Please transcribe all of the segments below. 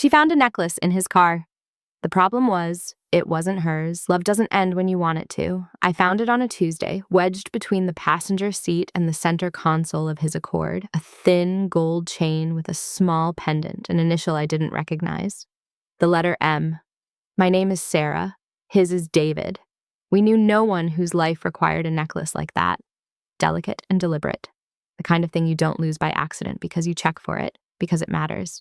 She found a necklace in his car. The problem was, it wasn't hers. Love doesn't end when you want it to. I found it on a Tuesday, wedged between the passenger seat and the center console of his Accord, a thin gold chain with a small pendant, an initial I didn't recognize. The letter M. My name is Sarah. His is David. We knew no one whose life required a necklace like that. Delicate and deliberate. The kind of thing you don't lose by accident because you check for it, because it matters.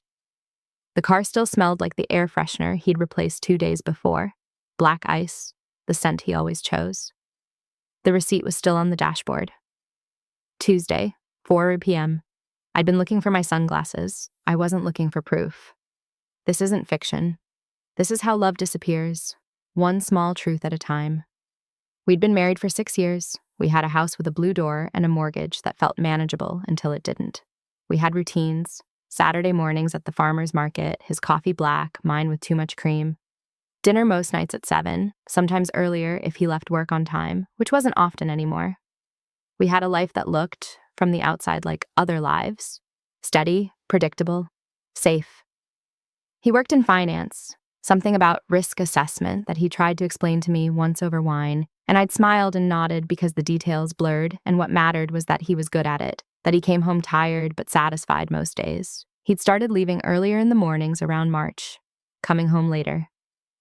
The car still smelled like the air freshener he'd replaced 2 days before. Black ice, the scent he always chose. The receipt was still on the dashboard. Tuesday, 4 p.m. I'd been looking for my sunglasses. I wasn't looking for proof. This isn't fiction. This is how love disappears, one small truth at a time. We'd been married for 6 years. We had a house with a blue door and a mortgage that felt manageable until it didn't. We had routines. Saturday mornings at the farmer's market, his coffee black, mine with too much cream. Dinner most nights at 7, sometimes earlier if he left work on time, which wasn't often anymore. We had a life that looked, from the outside, like other lives. Steady, predictable, safe. He worked in finance, something about risk assessment that he tried to explain to me once over wine, and I'd smiled and nodded because the details blurred, and what mattered was that he was good at it, that he came home tired but satisfied most days. He'd started leaving earlier in the mornings around March, coming home later.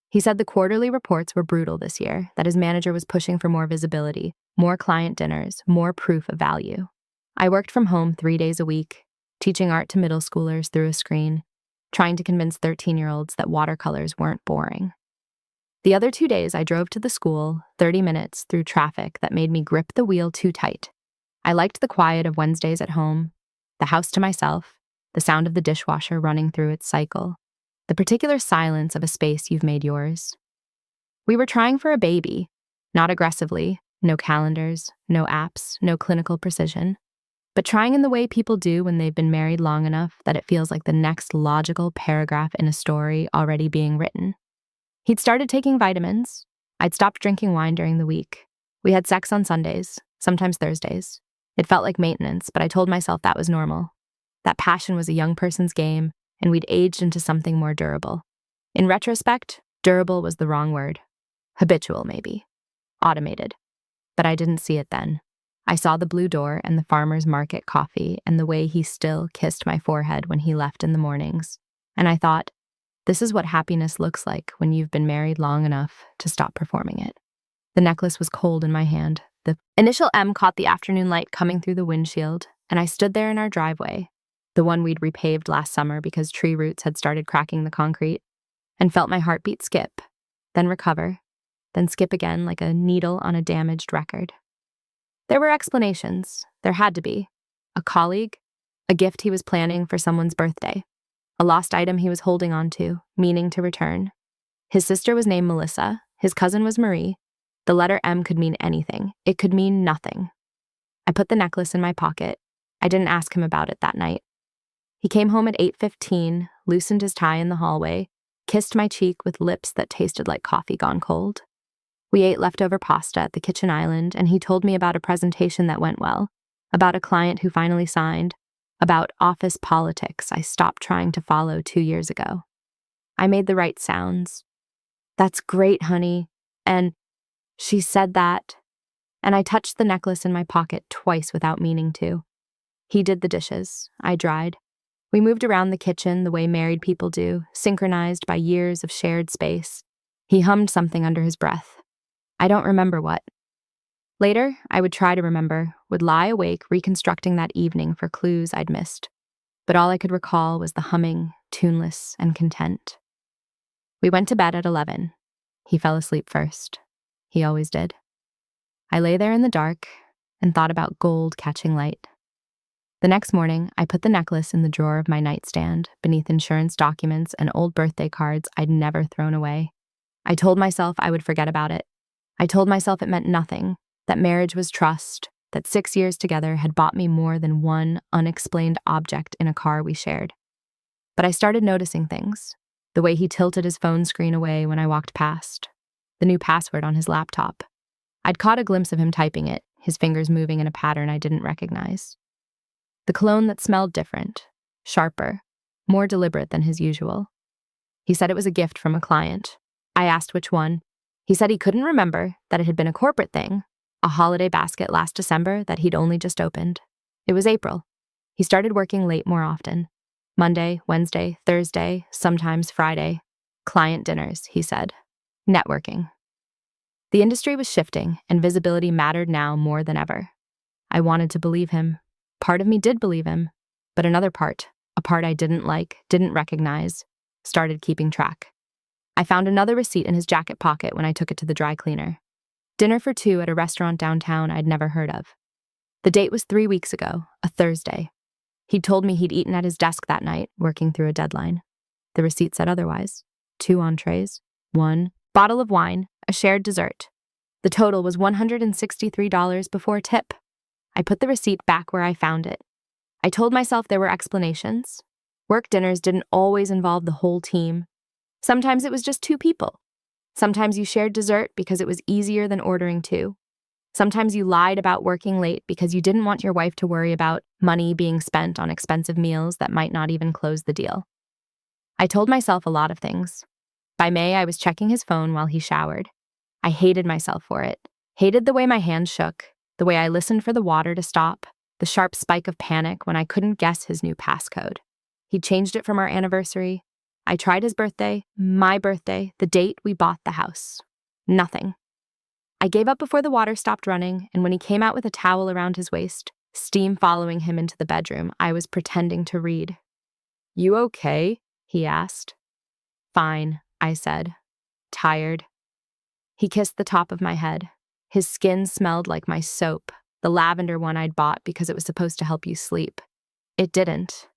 He said the quarterly reports were brutal this year, that his manager was pushing for more visibility, more client dinners, more proof of value. I worked from home 3 days a week, teaching art to middle schoolers through a screen, trying to convince 13-year-olds that watercolors weren't boring. The other 2 days, I drove to the school, 30 minutes through traffic that made me grip the wheel too tight. I liked the quiet of Wednesdays at home, the house to myself, the sound of the dishwasher running through its cycle, the particular silence of a space you've made yours. We were trying for a baby, not aggressively, no calendars, no apps, no clinical precision, but trying in the way people do when they've been married long enough that it feels like the next logical paragraph in a story already being written. He'd started taking vitamins. I'd stopped drinking wine during the week. We had sex on Sundays, sometimes Thursdays. It felt like maintenance, but I told myself that was normal. That passion was a young person's game, and we'd aged into something more durable. In retrospect, durable was the wrong word. Habitual, maybe. Automated. But I didn't see it then. I saw the blue door and the farmer's market coffee and the way he still kissed my forehead when he left in the mornings. And I thought, this is what happiness looks like when you've been married long enough to stop performing it. The necklace was cold in my hand. The initial M caught the afternoon light coming through the windshield, and I stood there in our driveway, the one we'd repaved last summer because tree roots had started cracking the concrete, and felt my heartbeat skip, then recover, then skip again like a needle on a damaged record. There were explanations. There had to be. A colleague, a gift he was planning for someone's birthday, a lost item he was holding on to, meaning to return. His sister was named Melissa. His cousin was Marie. The letter M could mean anything. It could mean nothing. I put the necklace in my pocket. I didn't ask him about it that night. He came home at 8:15, loosened his tie in the hallway, kissed my cheek with lips that tasted like coffee gone cold. We ate leftover pasta at the kitchen island, and he told me about a presentation that went well, about a client who finally signed, about office politics I stopped trying to follow 2 years ago. I made the right sounds. That's great, honey. And she said that. And I touched the necklace in my pocket twice without meaning to. He did the dishes. I dried. We moved around the kitchen the way married people do, synchronized by years of shared space. He hummed something under his breath. I don't remember what. Later, I would try to remember, would lie awake reconstructing that evening for clues I'd missed. But all I could recall was the humming, tuneless, and content. We went to bed at 11. He fell asleep first. He always did. I lay there in the dark and thought about gold catching light. The next morning, I put the necklace in the drawer of my nightstand, beneath insurance documents and old birthday cards I'd never thrown away. I told myself I would forget about it. I told myself it meant nothing, that marriage was trust, that 6 years together had bought me more than one unexplained object in a car we shared. But I started noticing things. The way he tilted his phone screen away when I walked past. The new password on his laptop. I'd caught a glimpse of him typing it, his fingers moving in a pattern I didn't recognize. The cologne that smelled different, sharper, more deliberate than his usual. He said it was a gift from a client. I asked which one. He said he couldn't remember, that it had been a corporate thing, a holiday basket last December that he'd only just opened. It was April. He started working late more often. Monday, Wednesday, Thursday, sometimes Friday. Client dinners, he said. Networking. The industry was shifting, and visibility mattered now more than ever. I wanted to believe him. Part of me did believe him, but another part, a part I didn't like, didn't recognize, started keeping track. I found another receipt in his jacket pocket when I took it to the dry cleaner. Dinner for two at a restaurant downtown I'd never heard of. The date was 3 weeks ago, a Thursday. He'd told me he'd eaten at his desk that night, working through a deadline. The receipt said otherwise. 2 entrees, 1 bottle of wine, a shared dessert. The total was $163 before tip. I put the receipt back where I found it. I told myself there were explanations. Work dinners didn't always involve the whole team. Sometimes it was just 2 people. Sometimes you shared dessert because it was easier than ordering 2. Sometimes you lied about working late because you didn't want your wife to worry about money being spent on expensive meals that might not even close the deal. I told myself a lot of things. By May, I was checking his phone while he showered. I hated myself for it. Hated the way my hands shook, the way I listened for the water to stop, the sharp spike of panic when I couldn't guess his new passcode. He'd changed it from our anniversary. I tried his birthday, my birthday, the date we bought the house. Nothing. I gave up before the water stopped running, and when he came out with a towel around his waist, steam following him into the bedroom, I was pretending to read. "You okay?" he asked. "Fine," I said. "Tired." He kissed the top of my head. His skin smelled like my soap, the lavender one I'd bought because it was supposed to help you sleep. It didn't.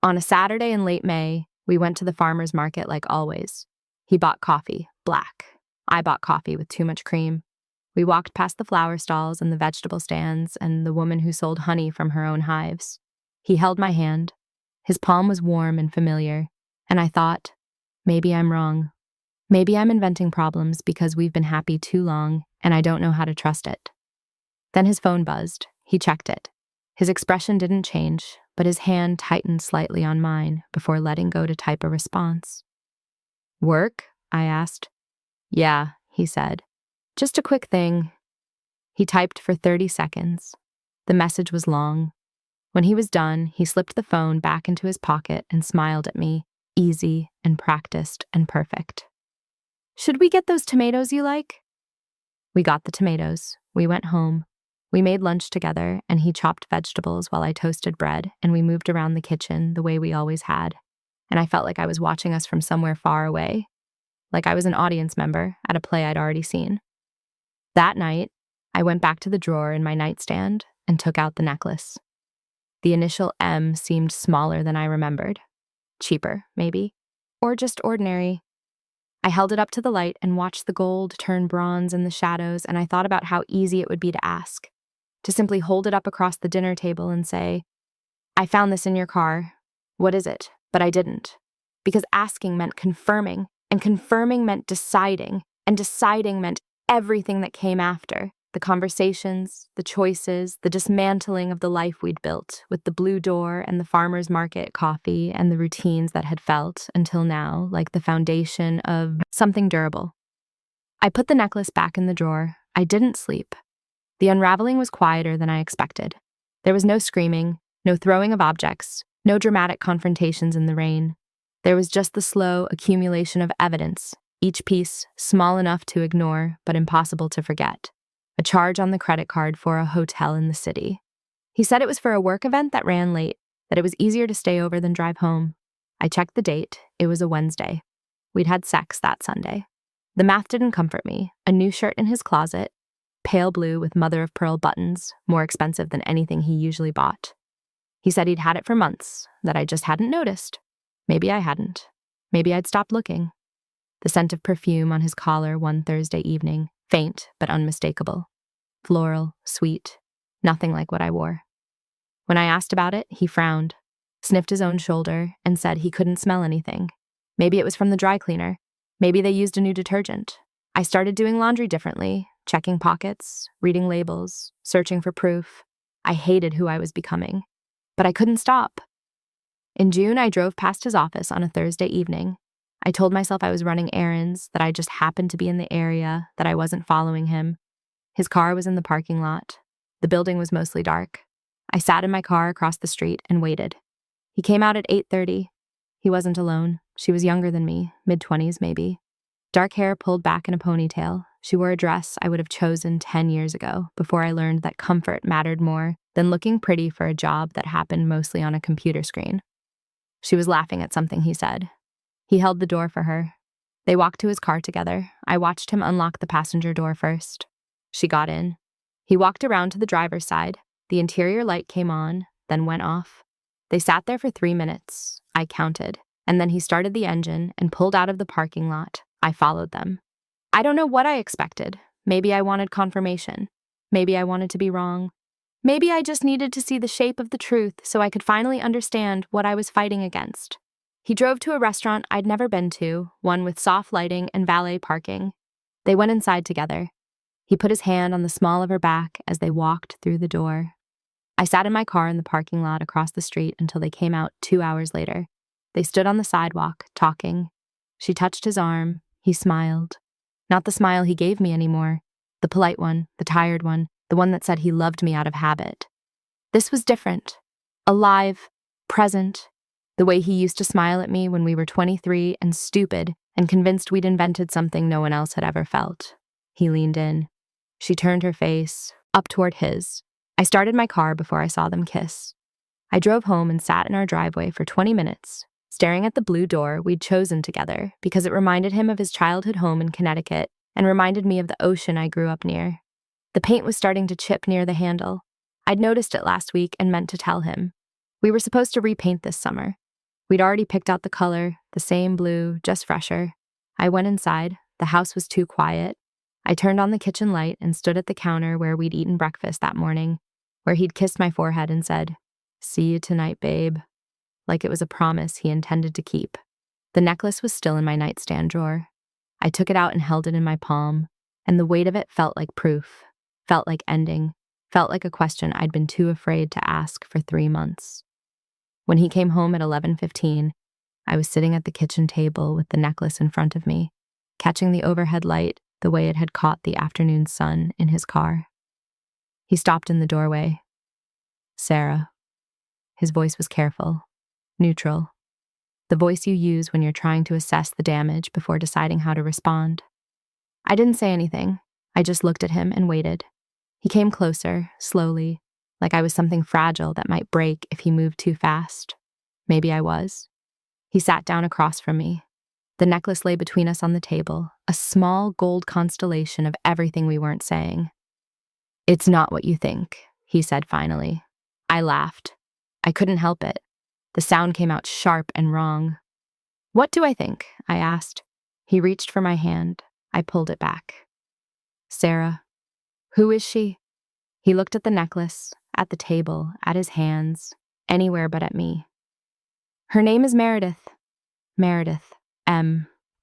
On a Saturday in late May, we went to the farmer's market like always. He bought coffee, black. I bought coffee with too much cream. We walked past the flower stalls and the vegetable stands and the woman who sold honey from her own hives. He held my hand. His palm was warm and familiar, and I thought, maybe I'm wrong. Maybe I'm inventing problems because we've been happy too long and I don't know how to trust it. Then his phone buzzed. He checked it. His expression didn't change, but his hand tightened slightly on mine before letting go to type a response. "Work?" I asked. "Yeah," he said. "Just a quick thing." He typed for 30 seconds. The message was long. When he was done, he slipped the phone back into his pocket and smiled at me, easy and practiced and perfect. "Should we get those tomatoes you like?" We got the tomatoes. We went home. We made lunch together, and he chopped vegetables while I toasted bread, and we moved around the kitchen the way we always had. And I felt like I was watching us from somewhere far away, like I was an audience member at a play I'd already seen. That night, I went back to the drawer in my nightstand and took out the necklace. The initial M seemed smaller than I remembered. Cheaper, maybe. Or just ordinary. I held it up to the light and watched the gold turn bronze in the shadows, and I thought about how easy it would be to ask. To simply hold it up across the dinner table and say, "I found this in your car. What is it?" But I didn't. Because asking meant confirming, and confirming meant deciding, and deciding meant everything that came after. The conversations, the choices, the dismantling of the life we'd built, with the blue door and the farmer's market coffee and the routines that had felt, until now, like the foundation of something durable. I put the necklace back in the drawer. I didn't sleep. The unraveling was quieter than I expected. There was no screaming, no throwing of objects, no dramatic confrontations in the rain. There was just the slow accumulation of evidence, each piece small enough to ignore but impossible to forget. A charge on the credit card for a hotel in the city. He said it was for a work event that ran late, that it was easier to stay over than drive home. I checked the date. It was a Wednesday. We'd had sex that Sunday. The math didn't comfort me. A new shirt in his closet, pale blue with mother-of-pearl buttons, more expensive than anything he usually bought. He said he'd had it for months, that I just hadn't noticed. Maybe I hadn't. Maybe I'd stopped looking. The scent of perfume on his collar one Thursday evening, faint but unmistakable. Floral, sweet, nothing like what I wore. When I asked about it, he frowned, sniffed his own shoulder, and said he couldn't smell anything. Maybe it was from the dry cleaner. Maybe they used a new detergent. I started doing laundry differently, checking pockets, reading labels, searching for proof. I hated who I was becoming, but I couldn't stop. In June, I drove past his office on a Thursday evening. I told myself I was running errands, that I just happened to be in the area, that I wasn't following him. His car was in the parking lot. The building was mostly dark. I sat in my car across the street and waited. He came out at 8:30. He wasn't alone. She was younger than me, mid-20s maybe. Dark hair pulled back in a ponytail. She wore a dress I would have chosen 10 years ago, before I learned that comfort mattered more than looking pretty for a job that happened mostly on a computer screen. She was laughing at something he said. He held the door for her. They walked to his car together. I watched him unlock the passenger door first. She got in. He walked around to the driver's side. The interior light came on, then went off. They sat there for 3 minutes. I counted. And then he started the engine and pulled out of the parking lot. I followed them. I don't know what I expected. Maybe I wanted confirmation. Maybe I wanted to be wrong. Maybe I just needed to see the shape of the truth so I could finally understand what I was fighting against. He drove to a restaurant I'd never been to, one with soft lighting and valet parking. They went inside together. He put his hand on the small of her back as they walked through the door. I sat in my car in the parking lot across the street until they came out 2 hours later. They stood on the sidewalk, talking. She touched his arm. He smiled. Not the smile he gave me anymore. The polite one, the tired one, the one that said he loved me out of habit. This was different. Alive, present. The way he used to smile at me when we were 23 and stupid and convinced we'd invented something no one else had ever felt. He leaned in. She turned her face up toward his. I started my car before I saw them kiss. I drove home and sat in our driveway for 20 minutes, staring at the blue door we'd chosen together because it reminded him of his childhood home in Connecticut and reminded me of the ocean I grew up near. The paint was starting to chip near the handle. I'd noticed it last week and meant to tell him. We were supposed to repaint this summer. We'd already picked out the color, the same blue, just fresher. I went inside. The house was too quiet. I turned on the kitchen light and stood at the counter where we'd eaten breakfast that morning, where he'd kissed my forehead and said, "See you tonight, babe," like it was a promise he intended to keep. The necklace was still in my nightstand drawer. I took it out and held it in my palm, and the weight of it felt like proof, felt like ending, felt like a question I'd been too afraid to ask for 3 months. When he came home at 11:15, I was sitting at the kitchen table with the necklace in front of me, catching the overhead light the way it had caught the afternoon sun in his car. He stopped in the doorway. "Sarah." His voice was careful, neutral. The voice you use when you're trying to assess the damage before deciding how to respond. I didn't say anything. I just looked at him and waited. He came closer, slowly, like I was something fragile that might break if he moved too fast. Maybe I was. He sat down across from me. The necklace lay between us on the table, a small gold constellation of everything we weren't saying. "It's not what you think," he said finally. I laughed. I couldn't help it. The sound came out sharp and wrong. "What do I think?" I asked. He reached for my hand. I pulled it back. "Sarah. Who is she?" He looked at the necklace, at the table, at his hands, anywhere but at me. "Her name is Meredith." Meredith.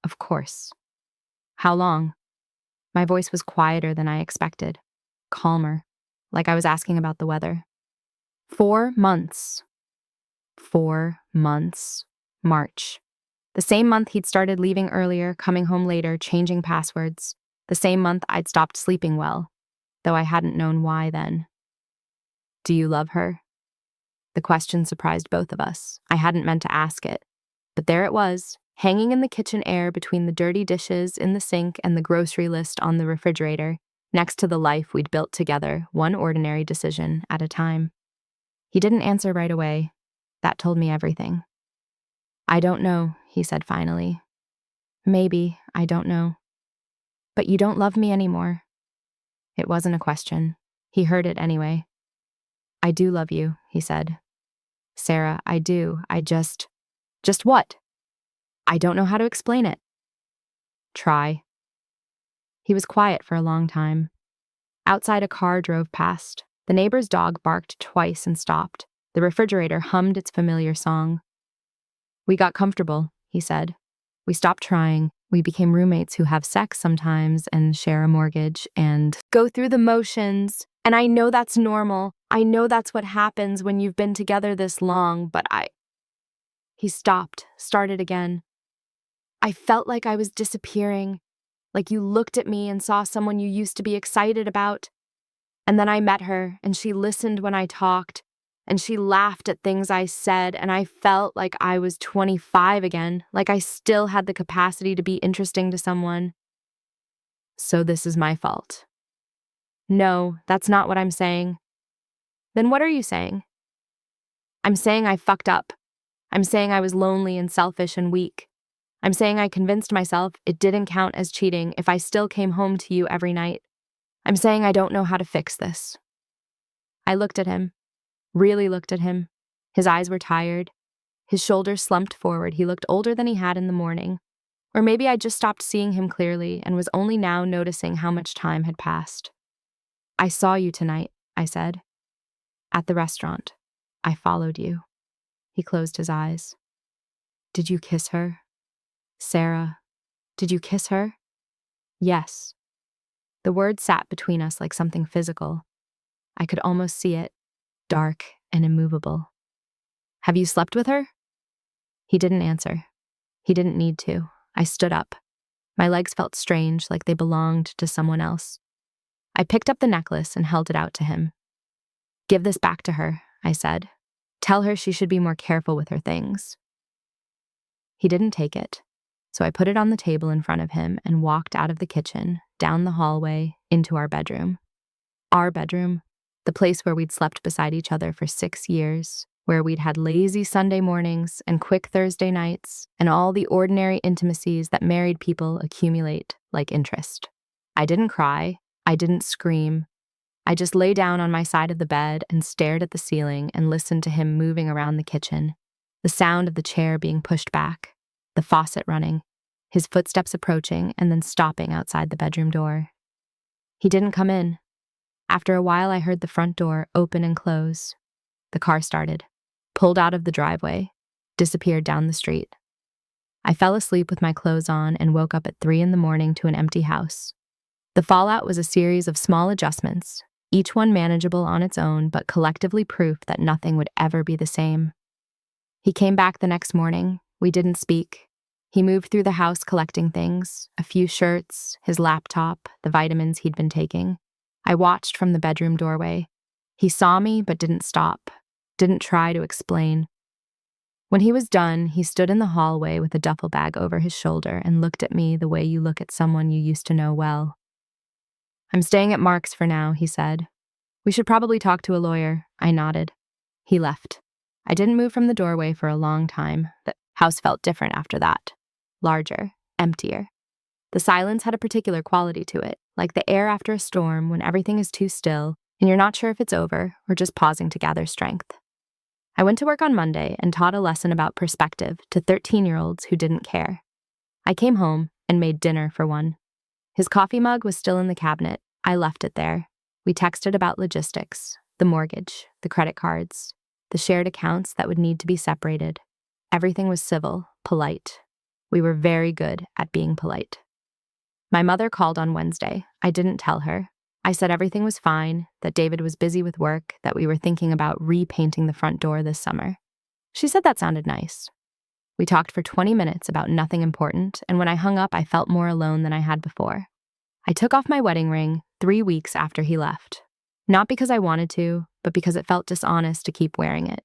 Of course. "How long?" My voice was quieter than I expected. Calmer, like I was asking about the weather. 4 months. 4 months. March. The same month he'd started leaving earlier, coming home later, changing passwords. The same month I'd stopped sleeping well, though I hadn't known why then. "Do you love her?" The question surprised both of us. I hadn't meant to ask it. But there it was, hanging in the kitchen air between the dirty dishes in the sink and the grocery list on the refrigerator, next to the life we'd built together, one ordinary decision at a time. He didn't answer right away. That told me everything. "I don't know," he said finally. "Maybe, I don't know. But you don't love me anymore." It wasn't a question. He heard it anyway. "I do love you," he said. "Sarah, I do. Just what?" "I don't know how to explain it." "Try." He was quiet for a long time. Outside, a car drove past. The neighbor's dog barked twice and stopped. The refrigerator hummed its familiar song. "We got comfortable," he said. "We stopped trying. We became roommates who have sex sometimes and share a mortgage and go through the motions. And I know that's normal. I know that's what happens when you've been together this long, but He stopped, started again. I felt like I was disappearing, like you looked at me and saw someone you used to be excited about. And then I met her, and she listened when I talked, and she laughed at things I said, and I felt like I was 25 again, like I still had the capacity to be interesting to someone. So this is my fault. No, that's not what I'm saying. Then what are you saying? I'm saying I fucked up. I'm saying I was lonely and selfish and weak. I'm saying I convinced myself it didn't count as cheating if I still came home to you every night. I'm saying I don't know how to fix this. I looked at him, really looked at him. His eyes were tired. His shoulders slumped forward. He looked older than he had in the morning. Or maybe I just stopped seeing him clearly and was only now noticing how much time had passed. I saw you tonight, I said. At the restaurant. I followed you. He closed his eyes. Did you kiss her? Sarah, did you kiss her? Yes. The word sat between us like something physical. I could almost see it, dark and immovable. Have you slept with her? He didn't answer. He didn't need to. I stood up. My legs felt strange, like they belonged to someone else. I picked up the necklace and held it out to him. Give this back to her, I said. Tell her she should be more careful with her things. He didn't take it, so I put it on the table in front of him and walked out of the kitchen, down the hallway, into our bedroom. Our bedroom, the place where we'd slept beside each other for 6 years, where we'd had lazy Sunday mornings and quick Thursday nights, and all the ordinary intimacies that married people accumulate like interest. I didn't cry. I didn't scream. I just lay down on my side of the bed and stared at the ceiling and listened to him moving around the kitchen, the sound of the chair being pushed back, the faucet running, his footsteps approaching and then stopping outside the bedroom door. He didn't come in. After a while, I heard the front door open and close. The car started, pulled out of the driveway, disappeared down the street. I fell asleep with my clothes on and woke up at 3 a.m. to an empty house. The fallout was a series of small adjustments, each one manageable on its own, but collectively proof that nothing would ever be the same. He came back the next morning. We didn't speak. He moved through the house collecting things, a few shirts, his laptop, the vitamins he'd been taking. I watched from the bedroom doorway. He saw me but didn't stop, didn't try to explain. When he was done, he stood in the hallway with a duffel bag over his shoulder and looked at me the way you look at someone you used to know well. I'm staying at Mark's for now, he said. We should probably talk to a lawyer. I nodded. He left. I didn't move from the doorway for a long time. The house felt different after that. Larger, emptier. The silence had a particular quality to it, like the air after a storm when everything is too still and you're not sure if it's over or just pausing to gather strength. I went to work on Monday and taught a lesson about perspective to 13-year-olds who didn't care. I came home and made dinner for one. His coffee mug was still in the cabinet. I left it there. We texted about logistics, the mortgage, the credit cards, the shared accounts that would need to be separated. Everything was civil, polite. We were very good at being polite. My mother called on Wednesday. I didn't tell her. I said everything was fine, that David was busy with work, that we were thinking about repainting the front door this summer. She said that sounded nice. We talked for 20 minutes about nothing important, and when I hung up, I felt more alone than I had before. I took off my wedding ring 3 weeks after he left. Not because I wanted to, but because it felt dishonest to keep wearing it.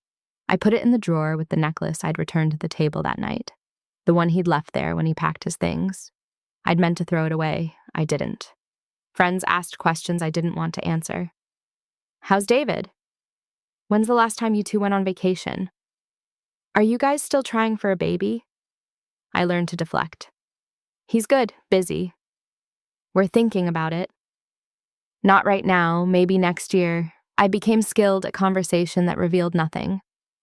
I put it in the drawer with the necklace I'd returned to the table that night, the one he'd left there when he packed his things. I'd meant to throw it away. I didn't. Friends asked questions I didn't want to answer. How's David? When's the last time you two went on vacation? Are you guys still trying for a baby? I learned to deflect. He's good, busy. We're thinking about it. Not right now, maybe next year. I became skilled at conversation that revealed nothing.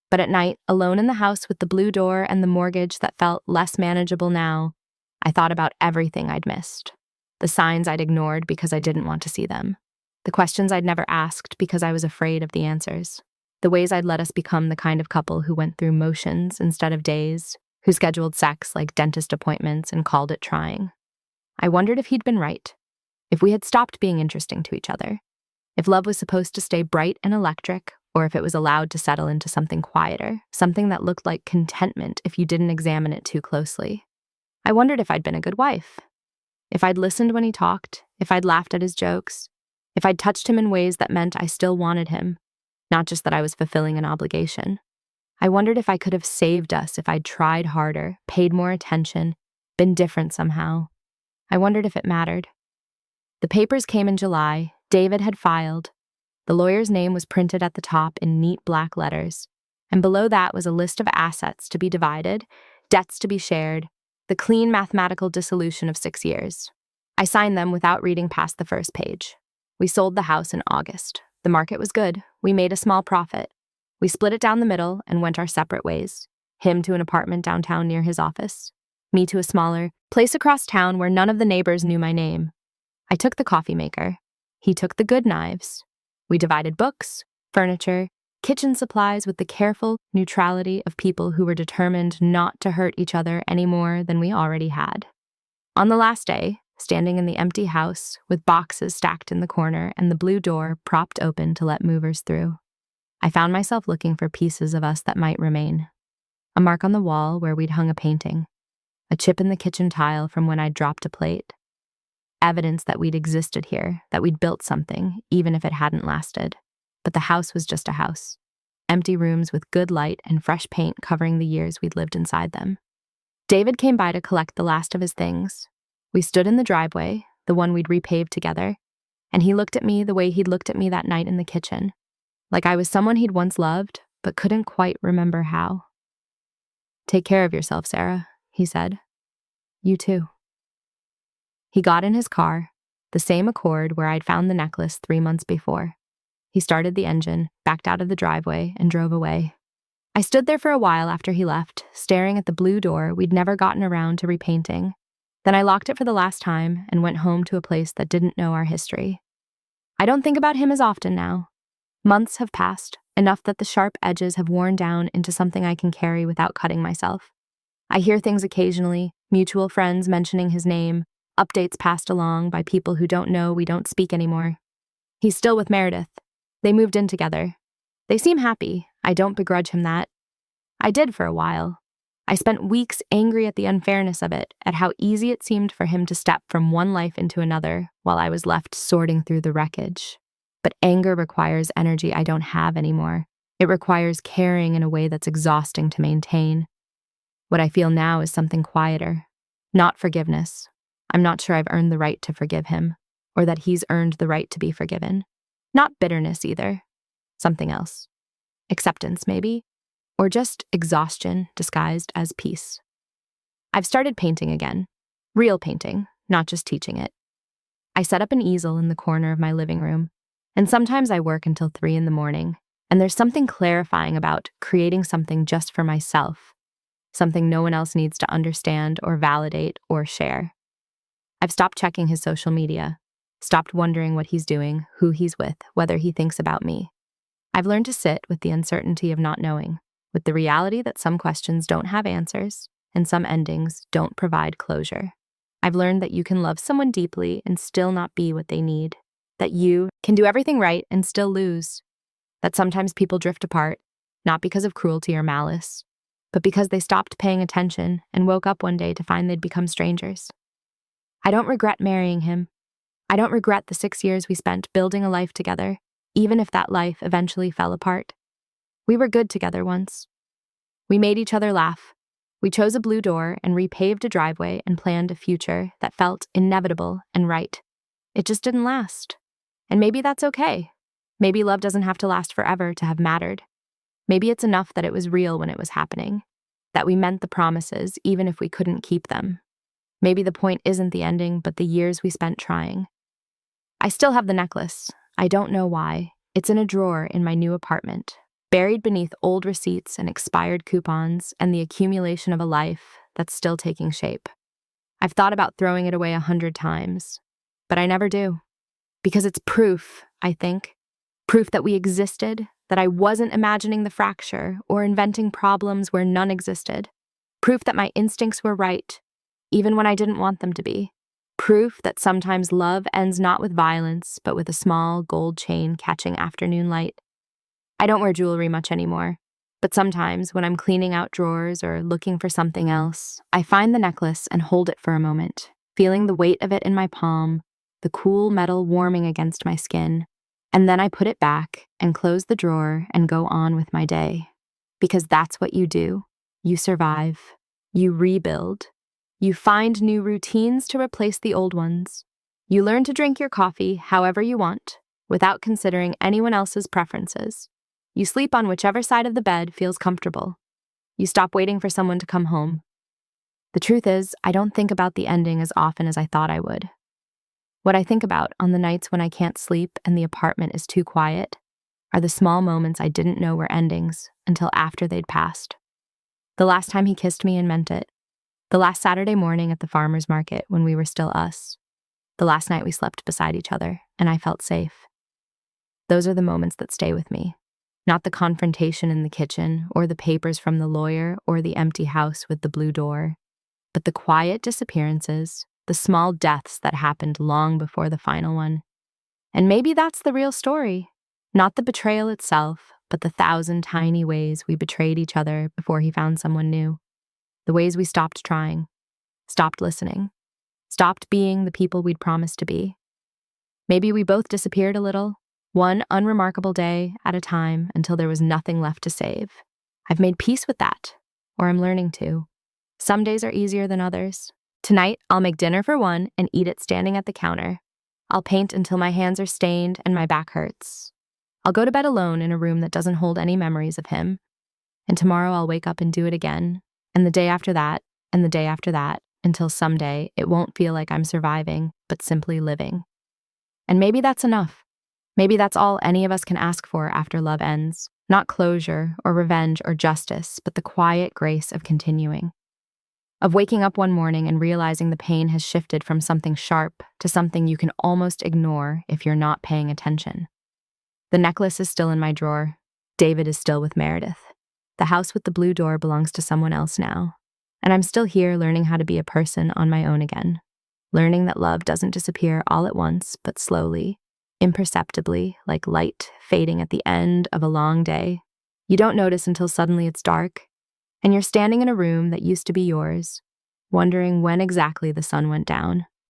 But at night, alone in the house with the blue door and the mortgage that felt less manageable now, I thought about everything I'd missed. The signs I'd ignored because I didn't want to see them. The questions I'd never asked because I was afraid of the answers. The ways I'd let us become the kind of couple who went through motions instead of days, who scheduled sex like dentist appointments and called it trying. I wondered if he'd been right. If we had stopped being interesting to each other. If love was supposed to stay bright and electric, or if it was allowed to settle into something quieter, something that looked like contentment if you didn't examine it too closely. I wondered if I'd been a good wife, if I'd listened when he talked, if I'd laughed at his jokes, if I'd touched him in ways that meant I still wanted him, not just that I was fulfilling an obligation. I wondered if I could have saved us if I'd tried harder, paid more attention, been different somehow. I wondered if it mattered. The papers came in July. David had filed. The lawyer's name was printed at the top in neat black letters, and below that was a list of assets to be divided, debts to be shared, the clean mathematical dissolution of 6 years. I signed them without reading past the first page. We sold the house in August. The market was good. We made a small profit. We split it down the middle and went our separate ways. Him to an apartment downtown near his office. Me to a smaller place across town where none of the neighbors knew my name. I took the coffee maker. He took the good knives. We divided books, furniture, kitchen supplies with the careful neutrality of people who were determined not to hurt each other any more than we already had. On the last day, standing in the empty house with boxes stacked in the corner and the blue door propped open to let movers through, I found myself looking for pieces of us that might remain. A mark on the wall where we'd hung a painting, a chip in the kitchen tile from when I'd dropped a plate. Evidence that we'd existed here, that we'd built something, even if it hadn't lasted. But the house was just a house. Empty rooms with good light and fresh paint covering the years we'd lived inside them. David came by to collect the last of his things. We stood in the driveway, the one we'd repaved together, and he looked at me the way he'd looked at me that night in the kitchen, like I was someone he'd once loved, but couldn't quite remember how. "Take care of yourself, Sarah," he said. "You too." He got in his car, the same Accord where I'd found the necklace 3 months before. He started the engine, backed out of the driveway, and drove away. I stood there for a while after he left, staring at the blue door we'd never gotten around to repainting. Then I locked it for the last time and went home to a place that didn't know our history. I don't think about him as often now. Months have passed, enough that the sharp edges have worn down into something I can carry without cutting myself. I hear things occasionally, mutual friends mentioning his name, updates passed along by people who don't know we don't speak anymore. He's still with Meredith. They moved in together. They seem happy. I don't begrudge him that. I did for a while. I spent weeks angry at the unfairness of it, at how easy it seemed for him to step from one life into another while I was left sorting through the wreckage. But anger requires energy I don't have anymore. It requires caring in a way that's exhausting to maintain. What I feel now is something quieter. Not forgiveness. I'm not sure I've earned the right to forgive him, or that he's earned the right to be forgiven. Not bitterness either. Something else. Acceptance, maybe, or just exhaustion disguised as peace. I've started painting again. Real painting, not just teaching it. I set up an easel in the corner of my living room, and sometimes I work until 3 a.m, and there's something clarifying about creating something just for myself, something no one else needs to understand or validate or share. I've stopped checking his social media, stopped wondering what he's doing, who he's with, whether he thinks about me. I've learned to sit with the uncertainty of not knowing, with the reality that some questions don't have answers and some endings don't provide closure. I've learned that you can love someone deeply and still not be what they need, that you can do everything right and still lose, that sometimes people drift apart, not because of cruelty or malice, but because they stopped paying attention and woke up one day to find they'd become strangers. I don't regret marrying him. I don't regret the 6 years we spent building a life together, even if that life eventually fell apart. We were good together once. We made each other laugh. We chose a blue door and repaved a driveway and planned a future that felt inevitable and right. It just didn't last. And maybe that's okay. Maybe love doesn't have to last forever to have mattered. Maybe it's enough that it was real when it was happening, that we meant the promises even if we couldn't keep them. Maybe the point isn't the ending, but the years we spent trying. I still have the necklace. I don't know why. It's in a drawer in my new apartment, buried beneath old receipts and expired coupons and the accumulation of a life that's still taking shape. I've thought about throwing it away 100 times, but I never do. Because it's proof, I think. Proof that we existed, that I wasn't imagining the fracture or inventing problems where none existed. Proof that my instincts were right, even when I didn't want them to be. Proof that sometimes love ends not with violence, but with a small gold chain catching afternoon light. I don't wear jewelry much anymore, But sometimes, when I'm cleaning out drawers or looking for something else, I find the necklace and hold it for a moment, feeling the weight of it in my palm, the cool metal warming against my skin. And then I put it back and close the drawer and go on with my day. Because that's what you do. You survive. You rebuild. You find new routines to replace the old ones. You learn to drink your coffee however you want, without considering anyone else's preferences. You sleep on whichever side of the bed feels comfortable. You stop waiting for someone to come home. The truth is, I don't think about the ending as often as I thought I would. What I think about on the nights when I can't sleep and the apartment is too quiet are the small moments I didn't know were endings until after they'd passed. The last time he kissed me and meant it. The last Saturday morning at the farmer's market when we were still us. The last night we slept beside each other and I felt safe. Those are the moments that stay with me. Not the confrontation in the kitchen, or the papers from the lawyer, or the empty house with the blue door, but the quiet disappearances, the small deaths that happened long before the final one. And maybe that's the real story. Not the betrayal itself, but the 1,000 tiny ways we betrayed each other before he found someone new. The ways we stopped trying, stopped listening, stopped being the people we'd promised to be. Maybe we both disappeared a little, one unremarkable day at a time until there was nothing left to save. I've made peace with that, or I'm learning to. Some days are easier than others. Tonight, I'll make dinner for one and eat it standing at the counter. I'll paint until my hands are stained and my back hurts. I'll go to bed alone in a room that doesn't hold any memories of him. And tomorrow I'll wake up and do it again, and the day after that, and the day after that, until someday it won't feel like I'm surviving, but simply living. And maybe that's enough. Maybe that's all any of us can ask for after love ends. Not closure or revenge or justice, but the quiet grace of continuing. Of waking up one morning and realizing the pain has shifted from something sharp to something you can almost ignore if you're not paying attention. The necklace is still in my drawer. David is still with Meredith. The house with the blue door belongs to someone else now. And I'm still here learning how to be a person on my own again. Learning that love doesn't disappear all at once, but slowly, imperceptibly, like light fading at the end of a long day. You don't notice until suddenly it's dark, and you're standing in a room that used to be yours, wondering when exactly the sun went down.